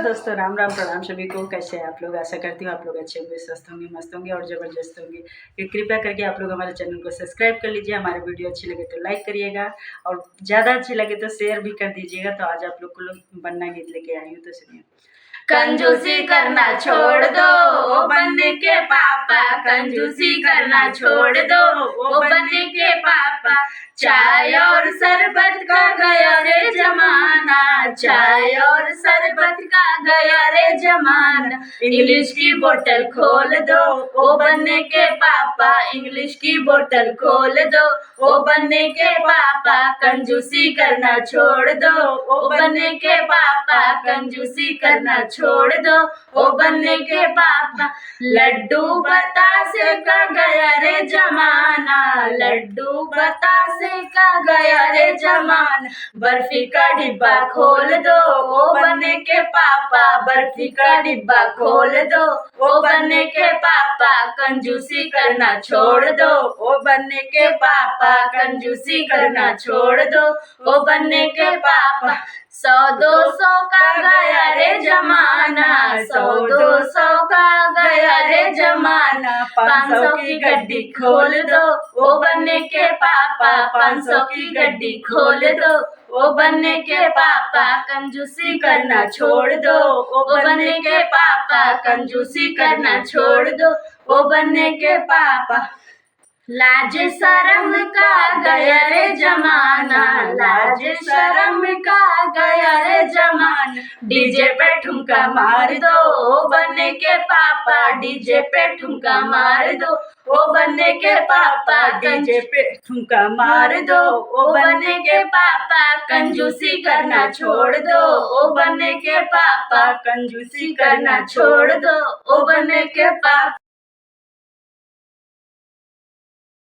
दोस्तों, राम राम प्रणाम सभी को। कैसे हैं आप लोग? आशा करती हूँ आप लोग अच्छे होंगे, स्वस्थ होंगे, मस्त होंगे और ज़बरदस्त होंगे। फिर कृपया करके आप लोग हमारे चैनल को सब्सक्राइब कर लीजिए। हमारे वीडियो अच्छी लगे तो लाइक करिएगा और ज़्यादा अच्छी लगे तो शेयर भी कर दीजिएगा। तो आज आप लोग को बनना गीत लेके आई हूँ, तो सुनिए। कंजूसी करना छोड़ दो ओ बनने के पापा, कंजूसी करना छोड़ दो ओ बनने के पापा। चाय और शरबत का गया रे जमाना, चाय और शरबत का गया रे जमाना। इंग्लिश की बोतल खोल दो ओ बनने के पापा, इंग्लिश की बोतल खोल दो ओ बनने के पापा। कंजूसी करना छोड़ दो ओ बनने के पापा, कंजूसी करना छोड़ दो ओ बनने के पापा। लड्डू बतासे का गया रे जमाना, लड्डू बतासे का गया रे जमाना। बर्फी का डिब्बा खोल दो ओ बनने के पापा, बर्फी का डिब्बा खोल दो ओ बनने के पापा। कंजूसी करना छोड़ दो ओ बनने के पापा, कंजूसी करना छोड़ दो ओ बनने के पापा। 100-200 का गया रे जमाना, 100-200 का गया रे जमाना। 500 की गड्डी खोल दो ओ बनने के पापा, 500 की गड्डी खोल दो ओ बनने के पापा। कंजूसी करना छोड़ दो ओ बनने के पापा, कंजूसी करना छोड़ दो ओ बनने के पापा। लाज शर्म का गया रे जमाना, लाज शर्म का गया रे जमाना। डीजे पे ठुमका मार दो ओ बनने के पापा, डीजे पे ठुमका मार दो ओ बनने के पापा। डीजे पे ठुमका मार दो ओ बनने के पापा। कंजूसी करना छोड़ दो ओ बनने के पापा, कंजूसी करना छोड़ दो ओ बनने के पापा।